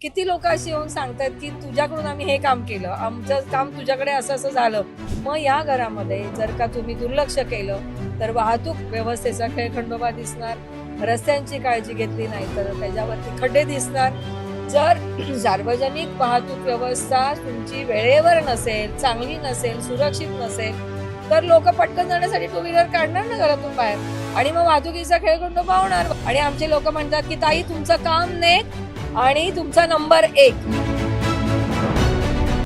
किती लोक अशी येऊन सांगतात की तुझ्याकडून आम्ही हे काम केलं, आमचं काम तुझ्याकडे असं असं झालं. मग या घरामध्ये जर का तुम्ही दुर्लक्ष केलं तर वाहतूक व्यवस्थेचा खेळखंडोबा दिसणार, रस्त्यांची काळजी घेतली नाही तर त्याच्यावरती खड्डे दिसणार. जर सार्वजनिक वाहतूक व्यवस्था तुमची वेळेवर नसेल, चांगली नसेल, सुरक्षित नसेल तर लोक पटकन जाण्यासाठी टू व्हीलर काढणार ना घरातून बाहेर आणि मग वाहतुकीचा खेळखंडोबा होणार. आणि आमचे लोक म्हणतात की ताई तुमचं काम नेक आणि तुमचा नंबर 1.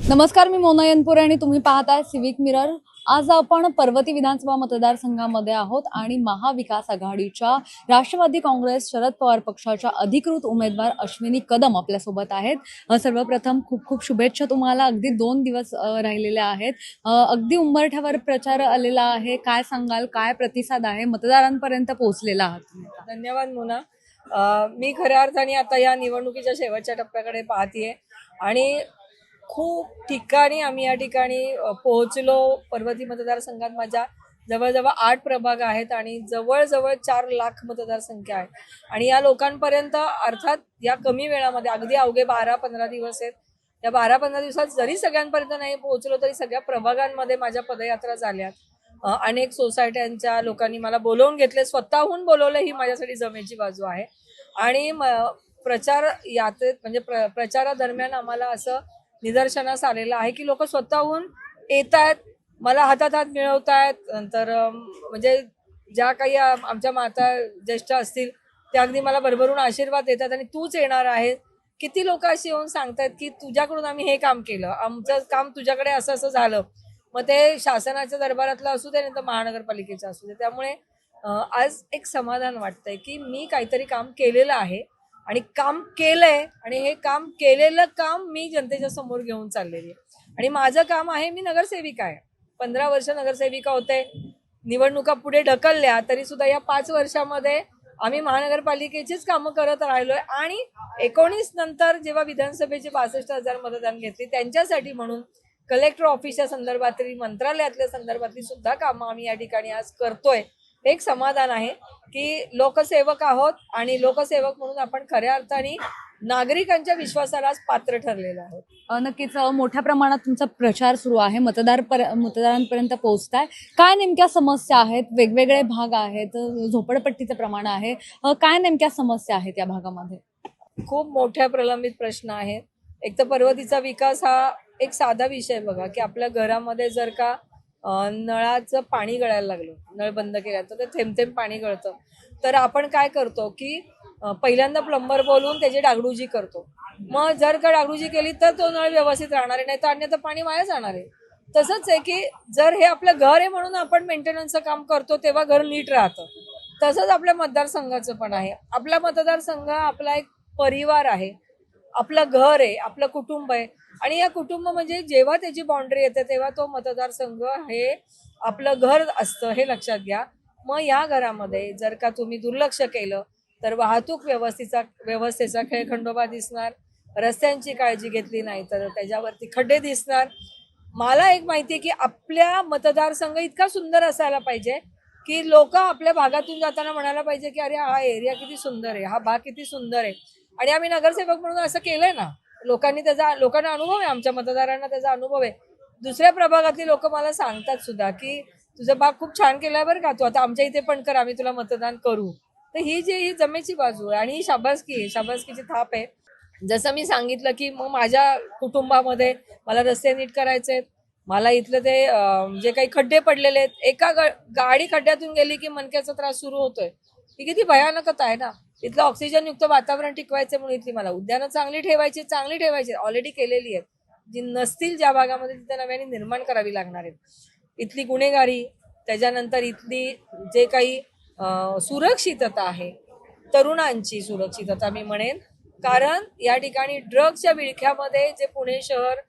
नमस्कार, मी मोना यनपुरे आणि तुम्ही पाहताय सिविक मिरर. आज आपण पर्वती विधानसभा मतदारसंघामध्ये आहोत आणि महाविकास आघाडीच्या राष्ट्रवादी काँग्रेस शरद पवार पक्षाच्या अधिकृत उमेदवार अश्विनी कदम आपल्यासोबत आहेत. सर्वप्रथम खूप खूप शुभेच्छा तुम्हाला. अगदी 2 दिवस राहिलेले आहेत. अगदी उंबरठ्यावर प्रचार आलेला आहे. काय सांगाल, काय प्रतिसाद आहे, मतदारांपर्यंत पोहोचलेला आहात? धन्यवाद मोना. मी खऱ्या अर्थाने आता या निवडणुकीच्या शेवटच्या टप्प्याकडे पाहतीये आणि खूप ठिकाणी आम्ही या ठिकाणी पोहोचलो. पर्वती मतदारसंघात माझ्या जवळजवळ 8 प्रभाग आहेत आणि जवळजवळ 4 लाख मतदारसंख्या आहे. आणि या लोकांपर्यंत अर्थात या कमी वेळामध्ये अगदी अवघे 12-15 दिवस आहेत. या 12-15 दिवसात जरी सगळ्यांपर्यंत नाही पोहोचलो तरी सगळ्या प्रभागांमध्ये माझ्या पदयात्रा झाल्यात. अनेक सोसायट्यांच्या लोकांनी मला बोलवून घेतले, स्वतःहून बोलवलं, ही माझ्यासाठी जमेची बाजू आहे. आणि प्रचार यात्रेत म्हणजे प्रचारादरम्यान आम्हाला असं निदर्शनास आलेलं आहे की लोक स्वतःहून येत आहेत, मला हातात हात मिळवतायत. नंतर म्हणजे ज्या काही आमच्या माता ज्येष्ठ असतील त्या अगदी मला भरभरून आशीर्वाद देतात आणि तूच येणार आहे. किती लोक अशी येऊन सांगतात की तुझ्याकडून आम्ही हे काम केलं, आमचं काम तुझ्याकडे असं असं झालं. मग ते शासनाच्या दरबारातलं असू दे नाही तर महानगरपालिकेचं असू दे. त्यामुळे आज एक समाधान वाटतंय की मी काहीतरी काम केलेलं आहे आणि काम केलंय आणि हे काम केलेलं काम मी जनतेच्या समोर घेऊन चाललेली आहे. आणि माझं काम आहे, मी नगरसेविका आहे, 15 वर्ष नगरसेविका होते. निवडणुका पुढे ढकलल्या तरी सुद्धा या 5 वर्षामध्ये आम्ही महानगरपालिकेचीच कामं करत राहिलोय. आणि 19 नंतर जेव्हा विधानसभेचे 62,000 मतदान घेतली त्यांच्यासाठी म्हणून कलेक्टर ऑफिसच्या संदर्भातली, मंत्रालयातल्या संदर्भातली सुद्धा कामं आम्ही या ठिकाणी आज करतोय. एक समाधान आहे की लोकसेवक आहोत आणि लोकसेवक म्हणून आपण खऱ्या अर्थाने नागरिकांच्या विश्वासाला पात्र ठरलेलो आहोत. नक्कीच मोठ्या प्रमाणात तुमचा प्रचार सुरू आहे, मतदारांपर्यंत पोहोचताय. काय नेमक्या समस्या आहेत? वेगवेगळे भाग आहेत, झोपडपट्टीचं प्रमाण आहे, काय नेमक्या समस्या आहेत या भागामध्ये? खूप मोठ्या प्रलंबित प्रश्न आहेत. एक तर पर्वतीचा विकास हा एक साधा विषय बघा की आपल्या घरामध्ये जर का नळाचं पाणी गळायला लागलं, नळ बंद केला तर ते थेंब थेंब पाणी गळतं, तर आपण काय करतो की पहिल्यांदा प्लंबर बोलवून त्याची डागडुजी करतो. मग जर का डागडुजी केली तर तो नळ व्यवस्थित राहणार आहे, नाही तर अन्यथा पाणी वाया जाणार आहे. तसंच आहे की जर हे आपलं घर आहे म्हणून आपण मेंटेनन्सचं काम करतो तेव्हा घर नीट राहतं. तसंच आपल्या मतदारसंघाचं पण आहे. आपला मतदारसंघ आपला एक परिवार आहे, आपलं घर आहे, आपलं कुटुंब आहे. आणि या कुटुंब म्हणजे जेव्हा त्याची बाउंड्री येते तेव्हा तो मतदारसंघ हे आपलं घर असतं, हे लक्षात घ्या. मग या घरामध्ये जर का तुम्ही दुर्लक्ष केलं तर वाहतूक व्यवस्थेचा खेळखंडोबा दिसणार, रस्त्यांची काळजी घेतली नाही तर त्याच्यावरती खड्डे दिसणार. मला एक माहिती आहे की आपल्या मतदारसंघ इतका सुंदर असायला पाहिजे की लोक आपल्या भागातून जाताना म्हणायला पाहिजे की अरे हा एरिया किती सुंदर आहे, हा भाग किती सुंदर आहे. आणि आम्ही नगरसेवक म्हणून असं केलंय ना, लोकांना अनुभव आहे, आमच्या मतदारांना त्याचा अनुभव आहे. दुसऱ्या प्रभागातली लोक मला सांगतात सुद्धा की तुझा भाग खूप छान केलाय बरं का, तू आता आमच्या इथे पण कर, आम्ही तुला मतदान करू. तर ही जमेची बाजू आहे आणि ही शाबासकी आहे, शाबासकीची थाप आहे. जसं मी सांगितलं की मग माझ्या कुटुंबामध्ये मला रस्ते नीट करायचे, मला इथलं ते जे काही खड्डे पडलेले आहेत, एका गाडी खड्ड्यातून गेली की मणक्याचा त्रास सुरू होतोय. ही किती भयानकता आहे ना. इथलं ऑक्सिजनयुक्त वातावरण टिकवायचं म्हणून इथली मला उद्यानं चांगली ठेवायची ऑलरेडी केलेली आहेत. जी नसतील ज्या भागामध्ये तिथे नव्याने निर्माण करावी लागणार आहेत. इथली गुन्हेगारी, त्याच्यानंतर इथली जे काही सुरक्षितता आहे, तरुणांची सुरक्षितता मी म्हणेन. कारण या ठिकाणी ड्रग्सच्या विळख्यामध्ये जे पुणे शहर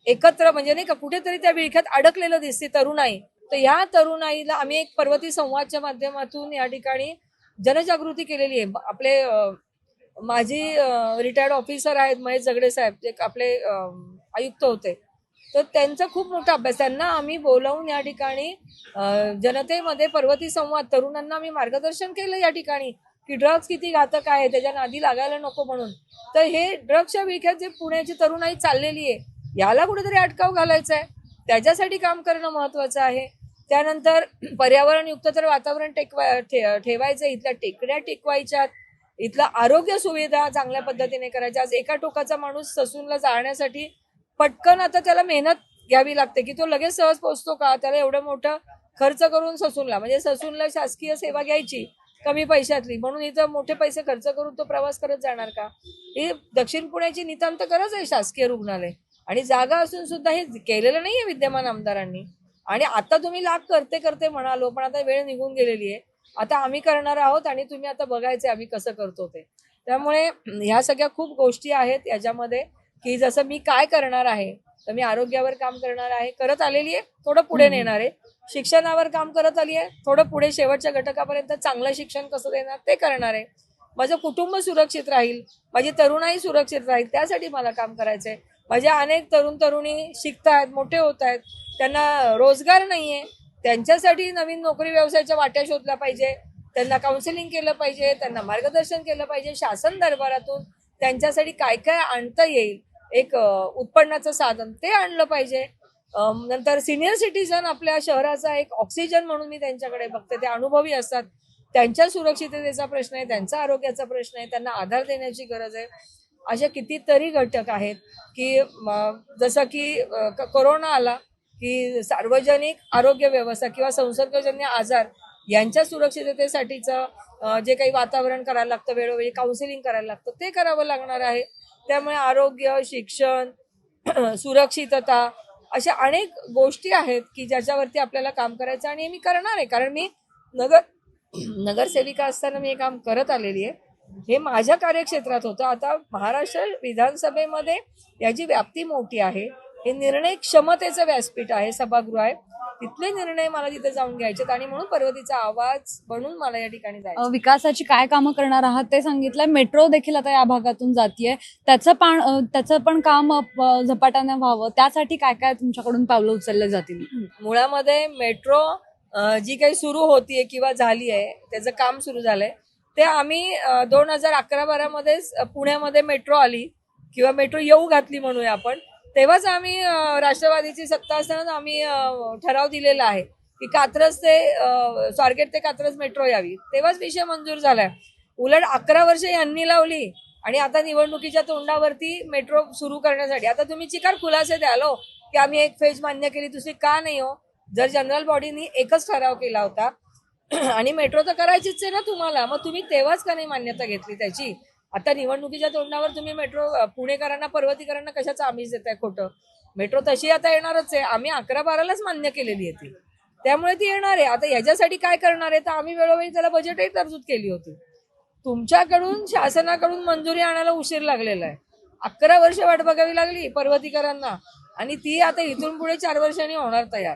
एकत्र म्हणजे नाही का कुठेतरी त्या विळख्यात अडकलेलं दिसते तरुणाई. तर ह्या तरुणाईला आम्ही एक पर्वती संवादच्या माध्यमातून या ठिकाणी जनजागृती केलेली आहे. आपले माजी रिटायर्ड ऑफिसर आहेत महेश जगडे साहेब, जे आपले आयुक्त होते, तर त्यांचा खूप मोठा अभ्यास. त्यांना आम्ही बोलावून या ठिकाणी जनतेमध्ये पर्वती संवाद, तरुणांना आम्ही मार्गदर्शन केलं या ठिकाणी की ड्रग्स किती घातक आहे, त्याच्या नादी लागायला नको म्हणून. तर हे ड्रग्सच्या विळख्यात जे पुण्याची तरुणाई चाललेली आहे, याला कुठेतरी अटकाव घालायचा आहे, त्याच्यासाठी काम करणं महत्वाचं आहे. त्यानंतर पर्यावरणयुक्त तर वातावरण ठेवायचं, इथल्या टेकड्या टिकवायच्यात, इथलं आरोग्य सुविधा चांगल्या पद्धतीने करायच्या. आज एका टोकाचा माणूस ससूनला जाण्यासाठी पटकन आता त्याला मेहनत घ्यावी लागते, की तो लगेच सहज पोहोचतो का, त्याला एवढं मोठं खर्च करून ससूनला, म्हणजे ससूनला शासकीय सेवा घ्यायची कमी पैशातली, म्हणून इथं मोठे पैसे खर्च करून तो प्रवास करत जाणार का. ही दक्षिण पुण्याची नितांत गरज आहे शासकीय रुग्णालय, आणि जागा असून सुद्धा हे केलेलं नाहीये विद्यमान आमदारांनी. आणि आता तुम्ही लाख करते करते म्हणालो, पण आता वेळ निघून गेलेली आहे. आता आम्ही करणार आहोत आणि तुम्ही आता बघायचे आम्ही कसं करतो ते. त्यामुळे ह्या सगळ्या खूप गोष्टी आहेत याच्यामध्ये, की जसं मी काय करणार आहे, तर मी आरोग्यावर काम करणार आहे, करत आलेली आहे, थोडं पुढे नेणार आहे. शिक्षणावर काम करत आली आहे, थोडं पुढे शेवटच्या घटकापर्यंत चांगलं शिक्षण कसं देणार ते करणार आहे. माझं कुटुंब सुरक्षित राहील, माझी तरुणाई सुरक्षित राहील, त्यासाठी मला काम करायचंय. माझ्या अनेक तरुणी शिकतायत, मोठे होत आहेत, त्यांना रोजगार नाहीये, त्यांच्यासाठी नवीन नोकरी व्यवसायाच्या वाट्या शोधल्या पाहिजे, त्यांना काउन्सिलिंग केलं पाहिजे, त्यांना मार्गदर्शन केलं पाहिजे शासन दरबारातून. त्यांच्यासाठी काय काय आणता येईल, एक उत्पन्नाचं साधन ते आणलं पाहिजे. नंतर सिनियर सिटीजन आपल्या शहराचा एक ऑक्सिजन म्हणून मी त्यांच्याकडे बघते, ते अनुभवी असतात, त्यांच्या सुरक्षिततेचा प्रश्न आहे, त्यांचा आरोग्याचा प्रश्न आहे, त्यांना आधार देण्याची गरज आहे. असे कितीतरी घटक आहेत की जसं की कोरोना आला की सार्वजनिक आरोग्य व्यवस्था किंवा संसर्गजन्य आजार यांच्या सुरक्षिततेसाठीचं जे काही वातावरण करायला लागतं, वेळोवेळी काउन्सिलिंग करायला लागतं, ते करावं लागणार आहे. त्यामुळे आरोग्य, शिक्षण, सुरक्षितता अशा अनेक गोष्टी आहेत की ज्याच्यावरती आपल्याला काम करायचं, आणि मी करणार आहे. कारण मी नगरसेविका असताना मी हे काम करत आलेली आहे. हे माझ्या कार्यक्षेत्रात होतं. आता महाराष्ट्र विधानसभेमध्ये याची व्याप्ती मोठी आहे. हे निर्णय क्षमतेचं व्यासपीठ आहे, सभागृह आहे. तिथले निर्णय मला तिथे जाऊन घ्यायचे, आणि म्हणून पर्वतीचा आवाज म्हणून मला या ठिकाणी जायचं. विकासाची काय कामं करणार आहात ते सांगितलंय. मेट्रो देखील आता या भागातून जातीये, त्याचं पण काम झपाट्याने व्हावं, त्यासाठी काय काय तुमच्याकडून पावलं उचलले जातील? मुळामध्ये मेट्रो जी काही सुरू होतीये किंवा झाली आहे, त्याचं काम सुरू झालंय, ते आम्ही 2011-12 मध्येच पुण्यामध्ये मेट्रो आली किंवा मेट्रो येऊ घातली म्हणूया आपण, तेव्हाच आम्ही राष्ट्रवादीची सत्ता असताना आम्ही ठराव दिलेला आहे की कात्रज ते स्वारगेट ते कात्रज मेट्रो यावी. तेव्हाच विषय मंजूर झालाय. उलट 11 वर्ष यांनी लावली आणि आता निवडणुकीच्या तोंडावरती मेट्रो सुरू करण्यासाठी आता तुम्ही चिकार खुलासे द्याल हो की आम्ही एक फेज मान्य केली, दुसरी का नाही हो? जर जनरल बॉडीनी एकच ठराव केला होता आणि मेट्रो तर करायचीच आहे ना तुम्हाला, मग तुम्ही तेव्हाच का नाही मान्यता घेतली त्याची? आता निवडणुकीच्या तोंडावर तुम्ही मेट्रो पुणेकरांना, पर्वतीकरांना कशाचं आमिष देताय खोटं? मेट्रो तशी आता येणारच आहे. आम्ही 11-12लाच मान्य केलेली आहे ती, त्यामुळे ती येणार आहे. आता याच्यासाठी काय करणार आहे, तर आम्ही वेळोवेळी त्याला बजेटही तरतूद केली होती. तुमच्याकडून, शासनाकडून मंजुरी आणायला उशीर लागलेला आहे. 11 वर्ष वाट बघावी लागली पर्वतीकरांना, आणि ती आता इथून पुढे 4 वर्षांनी होणार तयार.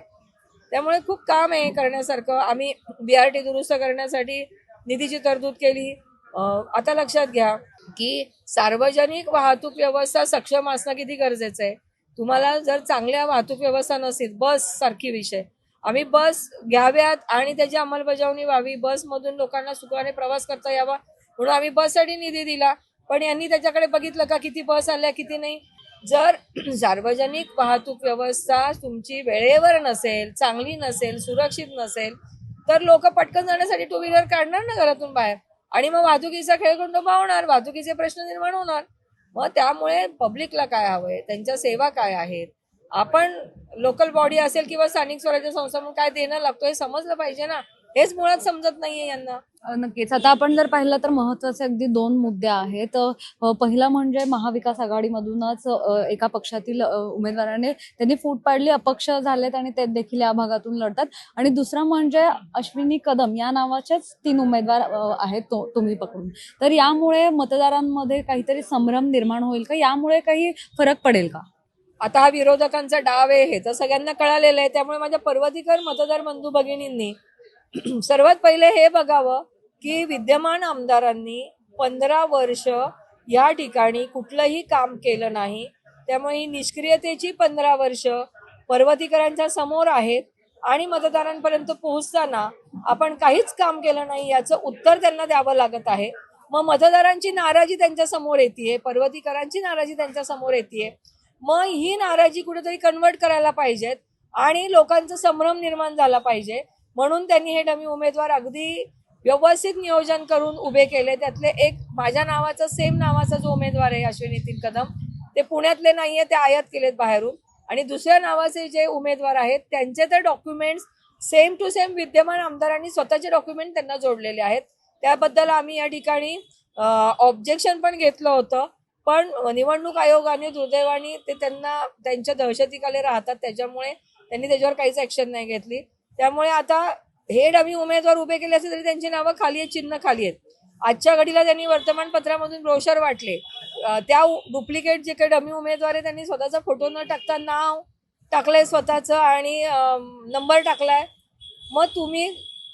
त्यामुळे खूप काम आहे करण्यासारखं. आम्ही BRT दुरुस्त करण्यासाठी निधीची तरतूद केली. आता लक्षात घ्या की सार्वजनिक वाहतूक व्यवस्था सक्षम असणं किती गरजेचं आहे. तुम्हाला जर चांगल्या वाहतूक व्यवस्था नसेल, बस सारखी विषय, आम्ही बस घ्याव्यात आणि त्याची अंमलबजावणी व्हावी, बसमधून लोकांना सुखाने प्रवास करता यावा म्हणून आम्ही बससाठी निधी दिला. पण यांनी त्याच्याकडे बघितलं का किती बस आल्या किती नाही? जर सार्वजनिक वाहतूक व्यवस्था तुमची वेळेवर नसेल, चांगली नसेल, सुरक्षित नसेल, तर लोक पटकन जाण्यासाठी टू व्हीलर काढणार ना घरातून बाहेर, आणि मग वाहतुकीचा खेळखंडोबा होणार, वाहतुकीचे प्रश्न निर्माण होणार. मग त्यामुळे पब्लिकला काय हवंय, त्यांच्या सेवा काय आहेत, आपण लोकल बॉडी असेल किंवा स्थानिक स्वराज्य संस्था म्हणून काय देणं लागतो हे समजलं पाहिजे ना. हेच मुळात समजत नाहीये यांना. नक्कीच. आता आपण जर पाहिलं तर महत्वाचे अगदी 2 मुद्दे आहेत. पहिला म्हणजे महाविकास आघाडीमधूनच एका पक्षातील उमेदवाराने त्यांनी फूट पाडली, अपक्ष झालेत आणि ते देखील या भागातून लढतात. आणि दुसरा म्हणजे अश्विनी कदम या नावाचेच 3 उमेदवार आहेत तुम्ही पकडून. तर यामुळे मतदारांमध्ये काहीतरी संभ्रम निर्माण होईल का? यामुळे काही फरक पडेल का? आता हा विरोधकांचा डाव आहे हे तर सगळ्यांना कळालेलं आहे. त्यामुळे माझ्या पर्वतीकर मतदार बंधू भगिनींनी सर्वात पहिले हे बघावं की विद्यमान आमदारांनी 15 वर्ष या ठिकाणी कुठलंही काम केलं नाही. त्यामुळे ही निष्क्रियतेची 15 वर्ष पर्वतीकरांच्या समोर आहेत. आणि मतदारांपर्यंत पोहोचताना आपण काहीच काम केलं नाही याचं उत्तर त्यांना द्यावं लागत आहे. मग मतदारांची नाराजी त्यांच्या समोर येते, पर्वतीकरांची नाराजी त्यांच्या समोर येते. मग ही नाराजी कुठेतरी कन्वर्ट करायला पाहिजेत आणि लोकांचा संभ्रम निर्माण झाला पाहिजे. म्हणून त्यांनी हे डमी उमेदवार अगदी व्यवस्थित नियोजन करून उभे केले. त्यातले एक माझ्या नावाचा सेम नावाचा जो उमेदवार आहे अश्विनी नितीन कदम, ते पुण्यातले नाहीये, ते आयात केलेत बाहेरून. आणि दुसऱ्या नावाचे जे उमेदवार आहेत त्यांचे तर डॉक्युमेंट्स सेम टू सेम विद्यमान आमदारांनी स्वतःचे डॉक्युमेंट त्यांना जोडलेले आहेत. त्याबद्दल आम्ही या ठिकाणी ऑब्जेक्शन पण घेतलं होतं, पण निवडणूक आयोगाने दुर्दैवाने ते त्यांना त्यांच्या दहशतीखाली राहतात, त्याच्यामुळे त्यांनी त्याच्यावर काहीच ऍक्शन नाही घेतली. त्यामुळे आता हे डमी उमेदवार उभे केले असते तरी त्यांची नावं खाली आहेत, चिन्ह खाली आहेत. आजच्या घडीला त्यांनी वर्तमानपत्रामधून ब्रोशर वाटले. त्या डुप्लिकेट जे काही डमी उमेदवार आहे त्यांनी स्वतःचा फोटो न टाकता नाव टाकलंय स्वतःचं आणि नंबर टाकलाय. मग तुम्ही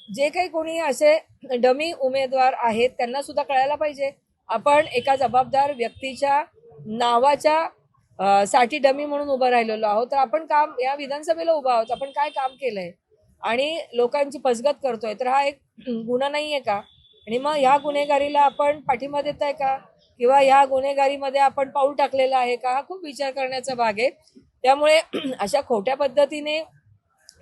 जे काही कोणी असे डमी उमेदवार आहेत त्यांना सुद्धा कळायला पाहिजे. आपण एका जबाबदार व्यक्तीच्या नावाच्या साठी डमी म्हणून उभं राहिलेलो आहोत, तर आपण काम या विधानसभेला उभं आहोत, आपण काय काम केलंय आणि लोकांची फसगत करतोय, तर हा एक गुन्हा नाहीये का? आणि मग ह्या गुन्हेगारीला आपण पाठिंबा देताय का, किंवा ह्या गुन्हेगारीमध्ये आपण पाऊल टाकलेलं आहे का? हा खूप विचार करण्याचा भाग आहे. त्यामुळे अशा खोट्या पद्धतीने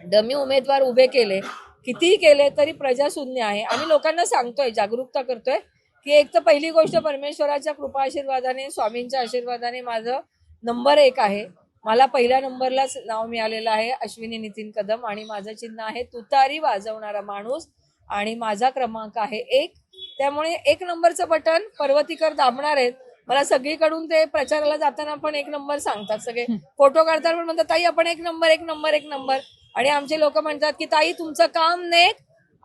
डमी उमेदवार उभे केले, कितीही केले तरी प्रजा शून्य आहे. आम्ही लोकांना सांगतोय, जागरूकता करतोय की एक तर पहिली गोष्ट परमेश्वराच्या कृपा आशीर्वादाने, स्वामींच्या आशीर्वादाने माझं नंबर 1 आहे. मला पहिल्या नंबरलाच नाव मिळालेलं आहे अश्विनी नितीन कदम आणि माझं चिन्ह आहे तुतारी वाजवणारा माणूस आणि माझा क्रमांक आहे 1. त्यामुळे 1 नंबरचं बटन पर्वतीकर दाबणार आहेत. मला सगळीकडून ते प्रचाराला जाताना पण 1 नंबर सांगतात, सगळे फोटो काढताना पण म्हणतात ताई आपण 1 नंबर 1 नंबर 1 नंबर. आणि आमचे लोक म्हणतात की ताई तुमचं काम नेक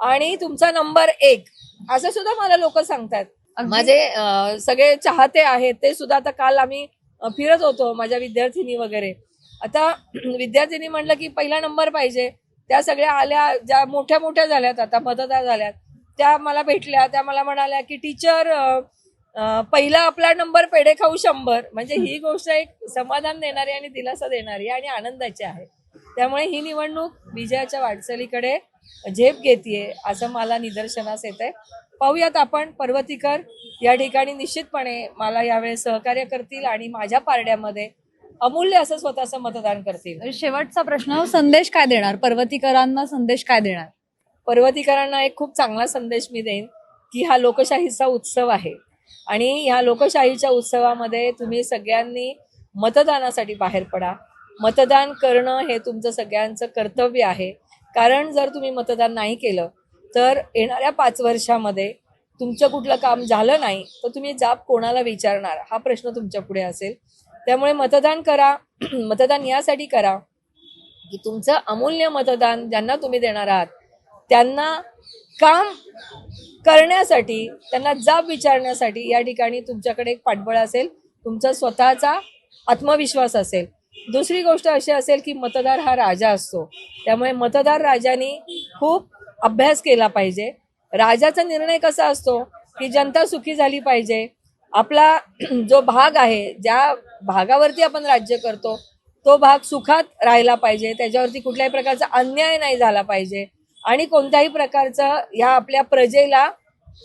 आणि तुमचा नंबर 1, असं सुद्धा मला लोक सांगतात. माझे सगळे चाहते आहेत ते सुद्धा. आता काल आम्ही फिरत होतो माझ्या विद्यार्थिनी वगैरे. आता विद्यार्थिनी म्हणलं की पहिला नंबर पाहिजे. त्या सगळ्या आल्या, ज्या मोठ्या मोठ्या झाल्यात, आता मतदार झाल्यात, त्या मला भेटल्या. त्या मला म्हणाल्या की टीचर पहिला आपला नंबर पेढे खाऊ 100. म्हणजे ही गोष्ट एक समाधान देणारी आणि दिलासा देणारी आणि आनंदाची आहे. त्यामुळे ही निवडणूक विजयाच्या वाटचालीकडे झेप घेतीये असं मला निदर्शनास येत आहे. पाहूयात आपण. पर्वतीकर या ठिकाणी निश्चितपणे मला यावेळेस सहकार्य करतील आणि माझ्या पारड्यामध्ये अमूल्य असं स्वतःचं मतदान करतील. शेवटचा प्रश्न, संदेश काय देणार पर्वतीकरांना, संदेश काय देणार? पर्वतीकरांना एक खूप चांगला संदेश मी देईन की हा लोकशाहीचा उत्सव आहे आणि ह्या लोकशाहीच्या उत्सवामध्ये तुम्ही सगळ्यांनी मतदानासाठी बाहेर पडा. मतदान करणं हे तुमचं सगळ्यांचं कर्तव्य आहे. कारण जर तुम्ही मतदान नाही केलं तर येणाऱ्या 5 वर्षामध्ये तुमचं कुठलं काम झालं नाही तर तुम्ही जाब कोणाला विचारणार, हा प्रश्न तुमच्या पुढे असेल. त्यामुळे मतदान करा. मतदान यासाठी करा की तुमचं अमूल्य मतदान ज्यांना तुम्ही देणार आहात त्यांना काम करण्यासाठी, त्यांना जाब विचारण्यासाठी या ठिकाणी तुमच्याकडे एक पाठबळ असेल, तुमचा स्वतःचा आत्मविश्वास असेल. दुसरी गोष्ट अशी असेल की मतदार हा राजा असतो. त्यामुळे मतदार राजाने खूप अभ्यास केला पाहिजे. राजाचा निर्णय कसा असतो की जनता सुखी झाली पाहिजे. आपला जो भाग आहे, ज्या भागावरती आपण राज्य करतो तो भाग सुखात राहिला पाहिजे, त्याच्यावरती कुठल्याही प्रकारचा अन्याय नाही झाला पाहिजे आणि कोणत्याही प्रकारचा ह्या आपल्या प्रजेला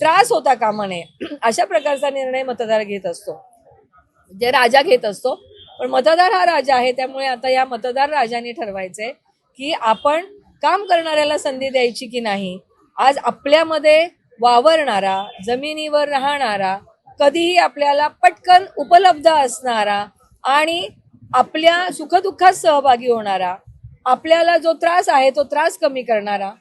त्रास होता कामा नये, अशा प्रकारचा निर्णय मतदार घेत असतो, जे राजा घेत असतो. पण मतदार हा राजा आहे. त्यामुळे आता या मतदार राजाने ठरवायचंय की आपण काम करणाऱ्याला संधी द्यायची की नाही. आज आपल्यामध्ये वावरणारा, जमिनीवर राहणारा, कधीही आपल्याला पटकन उपलब्ध असणारा आणि आपल्या सुखदुःखात सहभागी होणारा, आपल्याला जो त्रास आहे तो त्रास कमी करणारा,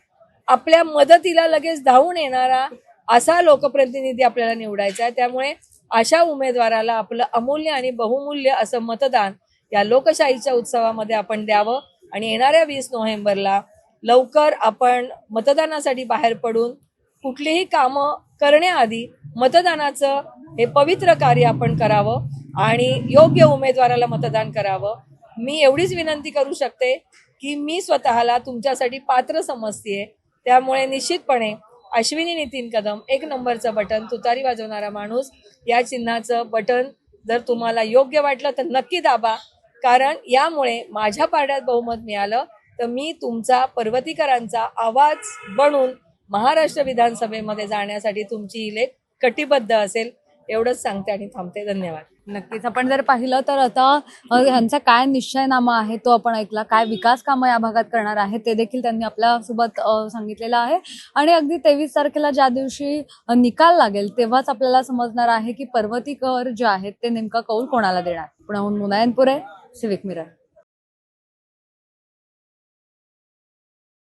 आपल्या मदतीला लगेच धावून येणारा असा लोकप्रतिनिधी आपल्याला निवडायचा आहे. त्यामुळे अशा उमेदवाराला आपलं अमूल्य आणि बहुमूल्य असं मतदान या लोकशाहीच्या उत्सवामध्ये आपण द्यावं आणि येणाऱ्या 20 नोव्हेंबरला लवकर आपण मतदानासाठी बाहेर पडून कुठलीही कामं करण्याआधी मतदानाचं हे पवित्र कार्य आपण करावं आणि योग्य उमेदवाराला मतदान करावं. मी एवढीच विनंती करू शकते की मी स्वतःला तुमच्यासाठी पात्र समजतेय. त्यामुळे निश्चितपणे अश्विनी नितीन कदम 1 नंबरचं बटन, तुतारी वाजवणारा माणूस या चिन्हाचं बटन जर तुम्हाला योग्य वाटलं तर नक्की दाबा. कारण यामुळे माझ्या पारड्यात बहुमत मिळालं तर मी तुमचा पर्वतीकरांचा आवाज बनून महाराष्ट्र विधानसभेमध्ये जाण्यासाठी तुमची इलेक्ट कटिबद्ध असेल एवढंच सांगते आणि थांबते. धन्यवाद. नक्कीच आपण जर पाहिलं तर आता ह्यांचा काय निश्चयनामा आहे तो आपण ऐकला, काय विकास कामं या भागात करणार आहे ते देखील त्यांनी आपल्यासोबत सांगितलेलं आहे. आणि अगदी 23 तारखेला ज्या दिवशी निकाल लागेल तेव्हाच आपल्याला समजणार आहे की पर्वतीकर जे आहेत ते नेमका कौल कोणाला देणार. पुण्याहून मुनायनपुरे, सिविक मिरर.